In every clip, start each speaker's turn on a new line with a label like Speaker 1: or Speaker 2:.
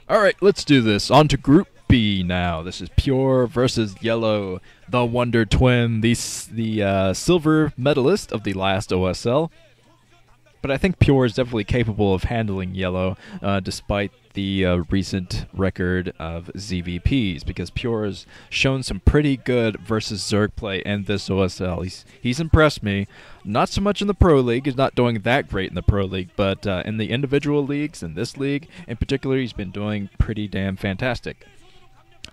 Speaker 1: Alright, let's do this. On to Group B now. This is Pure versus YellOw, the Wonder Twin, the silver medalist of the last OSL. But I think Pure is definitely capable of handling YellOw, despite the recent record of ZVPs, because Pure has shown some pretty good versus Zerg play in this OSL. He's impressed me. Not so much in the Pro League. He's not doing that great in the Pro League, but in the individual leagues, in this league in particular, he's been doing pretty damn fantastic.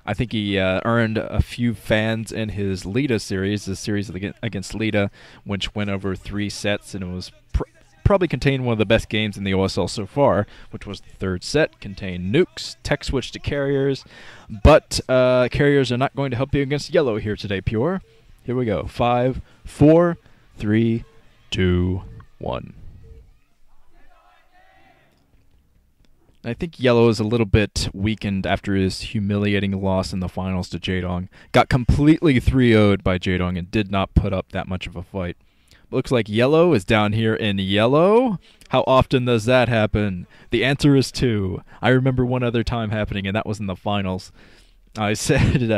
Speaker 1: I think he earned a few fans in his Lita series, the series against Lita, which went over 3 sets, and it was probably contained one of the best games in the OSL so far, which was the third set, contained nukes, tech switch to carriers, but carriers are not going to help you against YellOw here today, Pure. Here we go. 5, 4, 3, 2, 1. I think YellOw is a little bit weakened after his humiliating loss in the finals to Jaedong. Got completely 3-0'd by Jaedong and did not put up that much of a fight. Looks like YellOw is down here in yellow. How often does that happen? The answer is 2. I remember one other time happening, and that was in the finals. I said,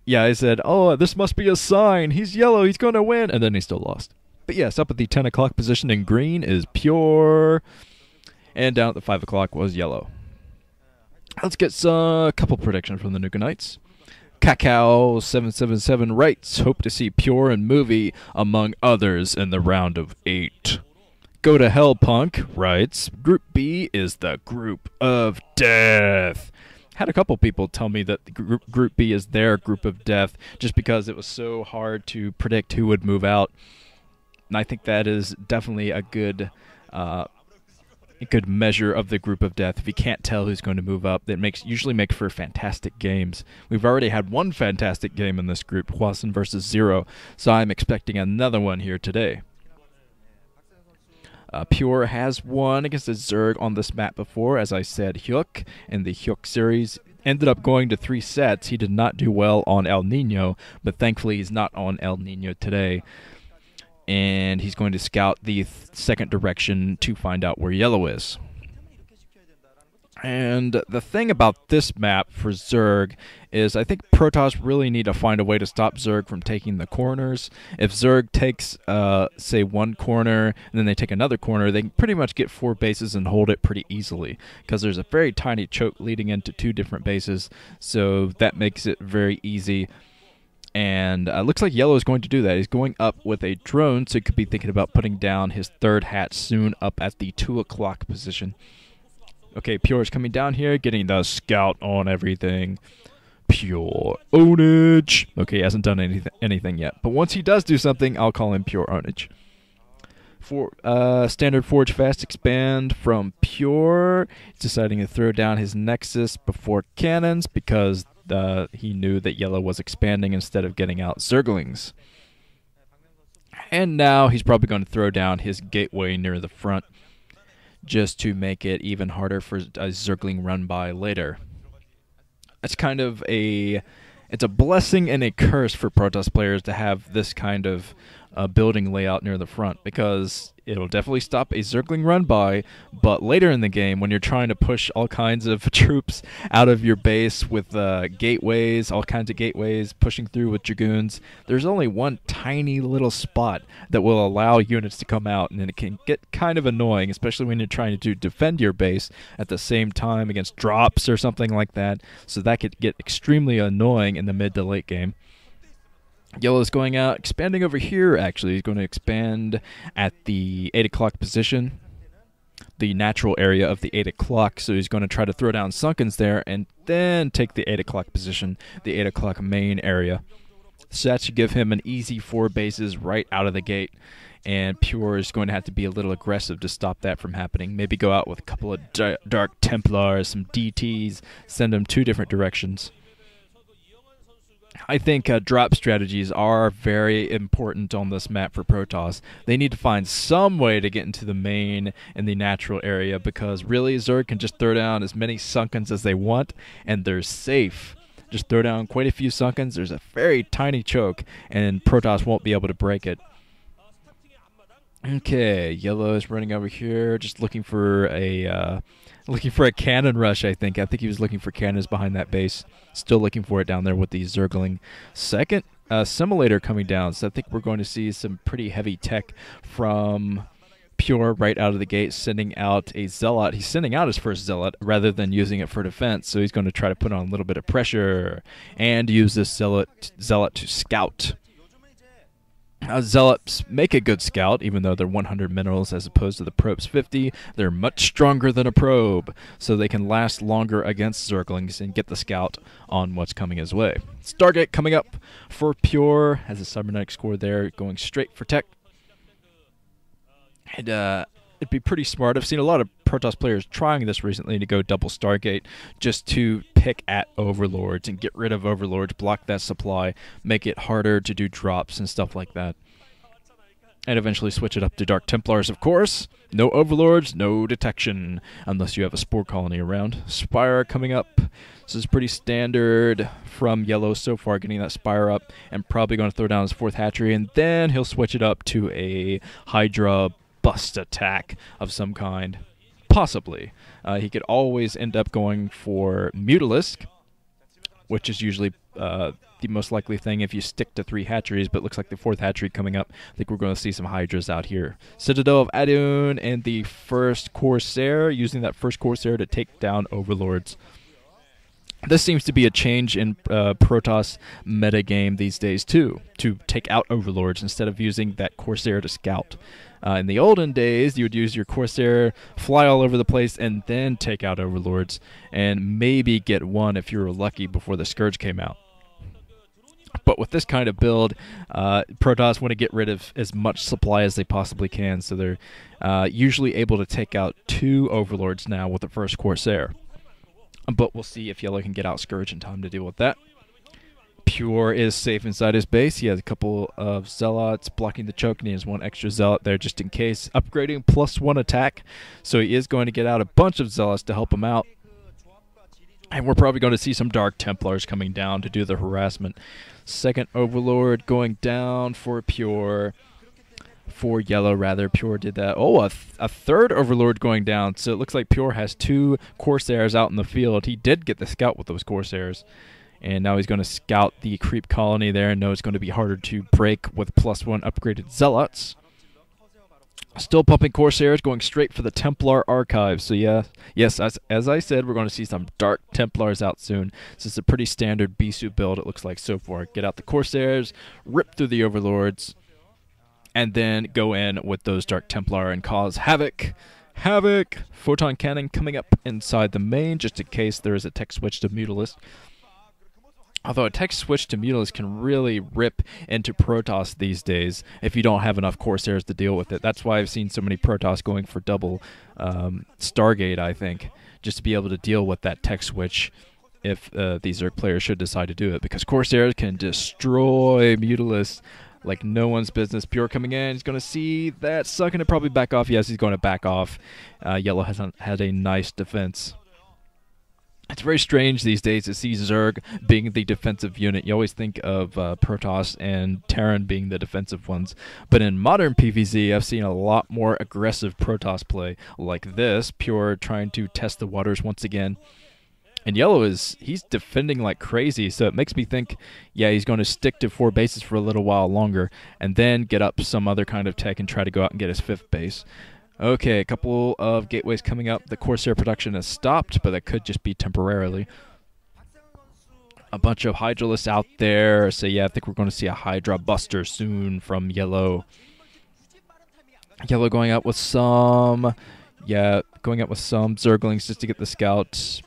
Speaker 1: oh, this must be a sign. He's YellOw. He's going to win. And then he still lost. But yes, up at the 10 o'clock position in green is Pure. And down at the 5 o'clock was YellOw. Let's get a couple predictions from the Nukenites. Cacao777 writes, hope to see Pure and Movie among others in the round of 8. Go to Hell Punk writes, Group B is the group of death. Had a couple people tell me that the Group B is their group of death just because it was so hard to predict who would move out. And I think that is definitely a good measure of the group of death. If you can't tell who's going to move up, that usually makes for fantastic games. We've already had one fantastic game in this group, Hwasun versus Zero, so I'm expecting another one here today. Pure has won against a Zerg on this map before, as I said, Hyuk in the Hyuk series. Ended up going to 3 sets. He did not do well on El Nino, but thankfully he's not on El Nino today. And he's going to scout the second direction to find out where YellOw is. And the thing about this map for Zerg is I think Protoss really need to find a way to stop Zerg from taking the corners. If Zerg takes, say, one corner, and then they take another corner, they can pretty much get 4 bases and hold it pretty easily, because there's a very tiny choke leading into 2 different bases, so that makes it very easy. And looks like YellOw is going to do that. He's going up with a drone, so he could be thinking about putting down his 3rd hat soon up at the 2 o'clock position. Okay, Pure is coming down here, getting the scout on everything. Pure ownage. Okay, he hasn't done anything yet. But once he does do something, I'll call him Pure ownage. For standard Forge Fast Expand from Pure. He's deciding to throw down his Nexus before cannons because he knew that YellOw was expanding instead of getting out Zerglings. And now he's probably going to throw down his gateway near the front just to make it even harder for a Zergling run by later. It's kind of it's a blessing and a curse for Protoss players to have this kind of building layout near the front, because it'll definitely stop a Zergling run by, but later in the game when you're trying to push all kinds of troops out of your base with gateways, all kinds of gateways, pushing through with Dragoons, there's only one tiny little spot that will allow units to come out, and it can get kind of annoying, especially when you're trying to defend your base at the same time against drops or something like that, so that could get extremely annoying in the mid to late game. YellOw is going out, expanding over here, actually. He's going to expand at the 8 o'clock position, the natural area of the 8 o'clock, so he's going to try to throw down Sunkens there and then take the 8 o'clock position, the 8 o'clock main area. So that should give him an easy 4 bases right out of the gate, and Pure is going to have to be a little aggressive to stop that from happening. Maybe go out with a couple of Dark Templars, some DTs, send them 2 different directions. I think drop strategies are very important on this map for Protoss. They need to find some way to get into the main and the natural area, because really Zerg can just throw down as many Sunkens as they want and they're safe. Just throw down quite a few Sunkens, there's a very tiny choke, and Protoss won't be able to break it. Okay, Yellow is running over here, just looking for a cannon rush. I think he was looking for cannons behind that base. Still looking for it down there with the Zergling. Second simulator coming down, so I think we're going to see some pretty heavy tech from Pure right out of the gate, sending out a Zealot. He's sending out his first Zealot rather than using it for defense, so he's going to try to put on a little bit of pressure and use this Zealot to scout. Zealots make a good scout, even though they're 100 minerals as opposed to the probe's 50. They're much stronger than a probe, so they can last longer against Zerglings and get the scout on what's coming his way. Stargate coming up for Pure, has a cybernetic score there, going straight for tech. And it'd be pretty smart. I've seen a lot of Protoss players trying this recently to go double Stargate just to pick at Overlords and get rid of Overlords, block that supply, make it harder to do drops and stuff like that. And eventually switch it up to Dark Templars, of course. No Overlords, no detection, unless you have a Spore Colony around. Spire coming up. This is pretty standard from Yellow so far, getting that Spire up, and probably going to throw down his 4th hatchery, and then he'll switch it up to a Hydra bust attack of some kind. Possibly. He could always end up going for Mutalisk, which is usually the most likely thing if you stick to 3 hatcheries, but looks like the 4th hatchery coming up. I think we're going to see some Hydras out here. Citadel of Adun and the first Corsair, using that first Corsair to take down Overlords. This seems to be a change in Protoss metagame these days, too, to take out Overlords instead of using that Corsair to scout. In the olden days, you would use your Corsair, fly all over the place, and then take out Overlords, and maybe get one if you were lucky before the Scourge came out. But with this kind of build, Protoss want to get rid of as much supply as they possibly can, so they're usually able to take out 2 Overlords now with the first Corsair. But we'll see if Yellow can get out Scourge in time to deal with that. Pure is safe inside his base. He has a couple of Zealots blocking the choke, and he has 1 extra Zealot there just in case. Upgrading +1 attack, so he is going to get out a bunch of Zealots to help him out. And we're probably going to see some Dark Templars coming down to do the harassment. Second Overlord going down for Pure. For Yellow, rather. Pure did that. Oh, a third Overlord going down. So it looks like Pure has 2 Corsairs out in the field. He did get the scout with those Corsairs. And now he's going to scout the creep colony there and know it's going to be harder to break with +1 upgraded Zealots. Still pumping Corsairs, going straight for the Templar Archive. So yes, as I said, we're going to see some Dark Templars out soon. This is a pretty standard Bisu build, it looks like so far. Get out the Corsairs, rip through the Overlords, and then go in with those Dark Templar and cause havoc. Havoc! Photon Cannon coming up inside the main, just in case there is a tech switch to Mutalisk. Although a tech switch to Mutalisk can really rip into Protoss these days if you don't have enough Corsairs to deal with it. That's why I've seen so many Protoss going for double Stargate, I think, just to be able to deal with that tech switch if these Zerg players should decide to do it. Because Corsairs can destroy Mutalisk like no one's business. Pure coming in. He's going to see that suck and probably back off. Yes, he's going to back off. Yellow has had a nice defense. It's very strange these days to see Zerg being the defensive unit. You always think of Protoss and Terran being the defensive ones. But in modern PvZ, I've seen a lot more aggressive Protoss play like this. Pure trying to test the waters once again. And Yellow he's defending like crazy, so it makes me think, yeah, he's going to stick to 4 bases for a little while longer and then get up some other kind of tech and try to go out and get his 5th base. Okay, a couple of gateways coming up. The Corsair production has stopped, but that could just be temporarily. A bunch of Hydralists out there. So yeah, I think we're going to see a Hydra Buster soon from Yellow. Yellow going out with some Zerglings just to get the scouts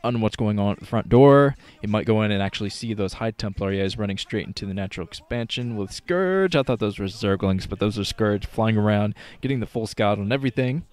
Speaker 1: on what's going on at the front door. He might go in and actually see those High Templar. Yeah, he's running straight into the natural expansion with Scourge. I thought those were Zerglings, but those are Scourge flying around, getting the full scout on everything.